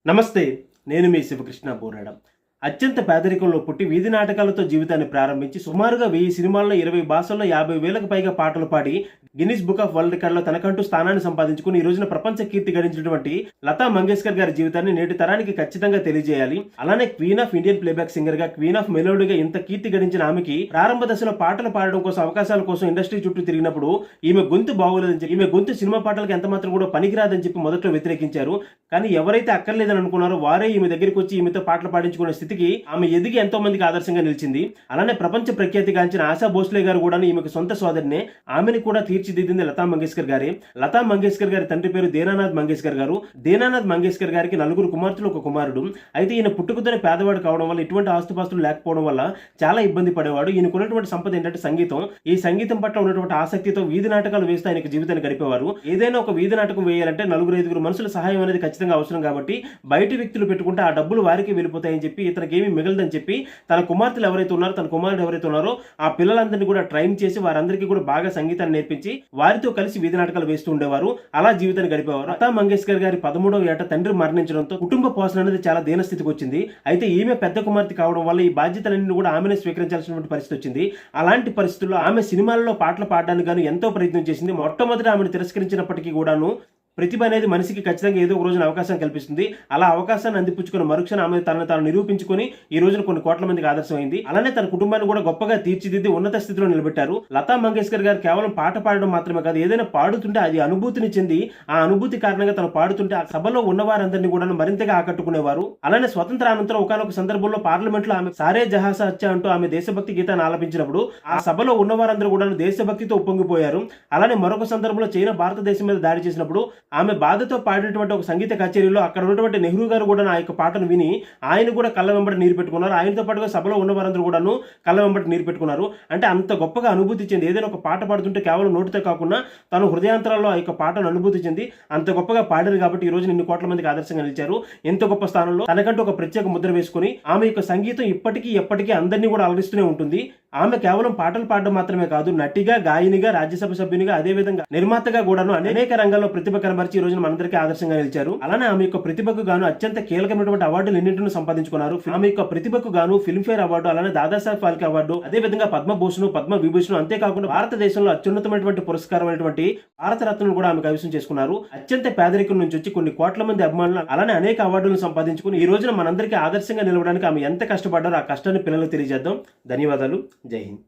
నమస్తే, నేను మీ శివకృష్ణ బోరాడ. అత్యంత పేదరికంలో పుట్టి వీధి నాటకాలతో జీవితాన్ని ప్రారంభించి సుమారుగా 1000 సినిమాల్లో 20 భాషల్లో 50,000కు పైగా పాటలు పాడి గిన్నిస్ బుక్ ఆఫ్ వరల్డ్ రికార్డులో తనకంటూ స్థానాన్ని సంపాదించుకుని ఈ రోజున ప్రపంచ కీర్తి గడించినటువంటి లతా మంగేష్కర్ గారి జీవితాన్ని నేటి తరానికి ఖచ్చితంగా తెలియజేయాలి. అలానే queen of Indian playback singer గా, క్వీన్ ఆఫ్ మెలోడీగా ఇంత కీర్తి గడించిన ఆమెకి ప్రారంభ దశలో పాటలు పాడడం కోసం అవకాశాల కోసం ఇండస్ట్రీ చుట్టూ తిరిగినప్పుడు ఈమె గొంతు బాగోలేదని చెప్పి, ఈమె గొంతు సినిమా పాటలకు ఎంత మాత్రం కూడా పనికిరాదని చెప్పి మొదట్లో వ్యతిరేకించారు. కానీ ఎవరైతే అక్కర్లేదని అనుకున్నారో వారే ఈమె దగ్గరికి వచ్చి ఈమెతో పాటలు పాడించుకునే స్థితికి ఆమె ఎదిగి ఎంతో మందికి ఆదర్శంగా నిలిచింది. అలానే ప్రపంచ ప్రఖ్యాతిగాంచిన ఆశా భోస్లే గారు కూడా ఈమెకు సొంత సోదరినే. ఆమెను కూడా తీర్చిదిద్దింది లతా మంగేష్కర్ గారే. లతా మంగేష్కర్ గారి తండ్రి పేరు దీనానాథ్ మంగేష్కర్ గారు. దీనానాథ్ మంగేష్కర్ గారికి 4 కుమార్తెలు, 1 కుమారుడు. అయితే ఈయన పుట్టుకతోనే పేదవాడు కావడం వల్ల, ఇటువంటి ఆస్తుపాస్తులు లేకపోవడం వల్ల చాలా ఇబ్బంది పడేవాడు. ఈయనకున్నటువంటి సంపద ఏంటంటే సంగీతం. ఈ సంగీతం పట్ల ఉన్నటువంటి ఆసక్తితో వీధి నాటకాలు వేస్తూ ఆయనకు జీవితాన్ని గడిపేవారు. ఏదైనా ఒక వీధి నాటకం వేయాలంటే 4-5 మనుషుల సహాయం అనేది ఖచ్చితంగా అవసరం కాబట్టి బయట వ్యక్తులు పెట్టుకుంటే ఆ డబ్బులు వారికి వెళ్ళిపోతాయని చెప్పి, ఇతనికి ఏమీ మిగలదని చెప్పి తన కుమార్తెలు ఎవరైతే ఉన్నారో, తన కుమారుడు ఎవరైతే ఉన్నారో ఆ పిల్లలందరినీ కూడా ట్రైన్ చేసి వారందరికీ కూడా బాగా సంగీతాన్ని నేర్పించి వారితో కలిసి వీధి నాటకాలు వేస్తూ ఉండేవారు. అలా జీవితాన్ని గడిపేవారు. లతా మంగేష్కర్ గారి 13వ ఏట తండ్రి మరణించడంతో కుటుంబ పోషణ అనేది చాలా దీనస్థితికి వచ్చింది. అయితే ఈమె పెద్ద కుమార్తె కావడం వల్ల ఈ బాధ్యతలన్నీ కూడా ఆమెనే స్వీకరించాల్సినటువంటి పరిస్థితి వచ్చింది. అలాంటి పరిస్థితుల్లో ఆమె సినిమాల్లో పాటలు పాడడానికి గాను ఎంతో ప్రయత్నం చేసింది. మొట్టమొదటి ఆమెను తిరస్కరించినప్పటికీ కూడాను ప్రతిభ అనేది మనిషికి ఖచ్చితంగా ఏదో ఒక రోజున అవకాశం కల్పిస్తుంది. అలా అవకాశాన్ని అందిపుచ్చుకున్న మరుక్షణ ఆమె తనను తాను నిరూపించుకొని ఈ రోజున కొన్ని కోట్ల మందికి ఆదర్శమైంది. అలానే తన కుటుంబాన్ని కూడా గొప్పగా తీర్చిదిద్ది ఉన్నత స్థితిలో నిలబెట్టారు. లతా మంగేష్కర్ గారు కేవలం పాట పాడడం మాత్రమే కాదు, ఏదైనా పాడుతుంటే అది అనుభూతిని చెంది ఆ అనుభూతి కారణంగా తను పాడుతుంటే ఆ సభలో ఉన్న వారందరినీ కూడా మరింతగా ఆకట్టుకునేవారు. అలానే స్వతంత్రానంతరం ఒకనొక సందర్భంలో పార్లమెంట్ లో ఆమె సారే జహాసా అచ్చా అంటూ ఆమె దేశభక్తి గీతాన్ని ఆలపించినప్పుడు ఆ సభలో ఉన్న వారందరూ కూడా దేశభక్తితో ఉప్పొంగిపోయారు. అలానే మరొక సందర్భంలో చైనా భారతదేశం మీద దాడి చేసినప్పుడు ఆమె బాధతో పాడినటువంటి ఒక సంగీత కచేరీలో అక్కడ ఉన్నటువంటి నెహ్రూ గారు కూడా ఆ యొక్క పాటను విని ఆయన కూడా కళ్ళ వెంబడి నీరు పెట్టుకున్నారు. ఆయనతో పాటుగా సభలో ఉన్న వారందరూ కూడాను కళ్ళ వెంబడి నీరు పెట్టుకున్నారు. అంటే అంత గొప్పగా అనుభూతి చెంది, ఏదైనా ఒక పాట పాడుతుంటే కేవలం నోటితో కాకుండా తను హృదయాంతరాల్లో ఆ యొక్క పాటను అనుభూతి చెంది అంత గొప్పగా పాడారు. కాబట్టి ఈ రోజు 2 కోట్ల మందికి ఆదర్శంగా నిలిచారు. ఎంత గొప్ప స్థానంలో తనకంటూ ఒక ప్రత్యేక ముద్ర వేసుకుని ఆమె యొక్క సంగీతం ఇప్పటికీ ఎప్పటికీ అందరినీ కూడా అలరిస్తూనే ఉంటుంది. ఆమె కేవలం పాటలు పాడడం మాత్రమే కాదు, నటిగా, గాయనిగా, రాజ్యసభ సభ్యునిగా, అదేవిధంగా నిర్మాతగా కూడాను అనేక రంగాల్లో ప్రతిభ కనబరిచి ఈ రోజున మనందరికీ ఆదర్శంగా నిలిచారు. అలానే ఆమె యొక్క ప్రతిభకు గాను అత్యంత కీలకమైనటువంటి అవార్డులు ఎన్నింటిని సంపాదించుకున్నారు. ఆమె యొక్క ప్రతిభకు గాను ఫిల్మ్ఫేర్ అవార్డు, అలానే దాదాసాహెబ్ ఫాల్కే అవార్డు, అదేవిధంగా పద్మభూషణ్, పద్మ విభూషణ్, అంతేకాకుండా భారతదేశంలో అత్యున్నతమైనటువంటి పురస్కారమైనటువంటి భారతరత్నను కూడా ఆమె కైవసం చేసుకున్నారు. అత్యంత పేదరికం నుంచి వచ్చి కొన్ని కోట్ల మంది అభిమానులు, అలానే అనేక అవార్డులను సంపాదించుకుని ఈ రోజున మనందరికీ ఆదర్శంగా నిలవడానికి ఆమె ఎంత కష్టపడ్డారో ఆ కష్టాన్ని పిల్లలకు తెలియజేద్దాం. ధన్యవాదాలు. జై హింద్.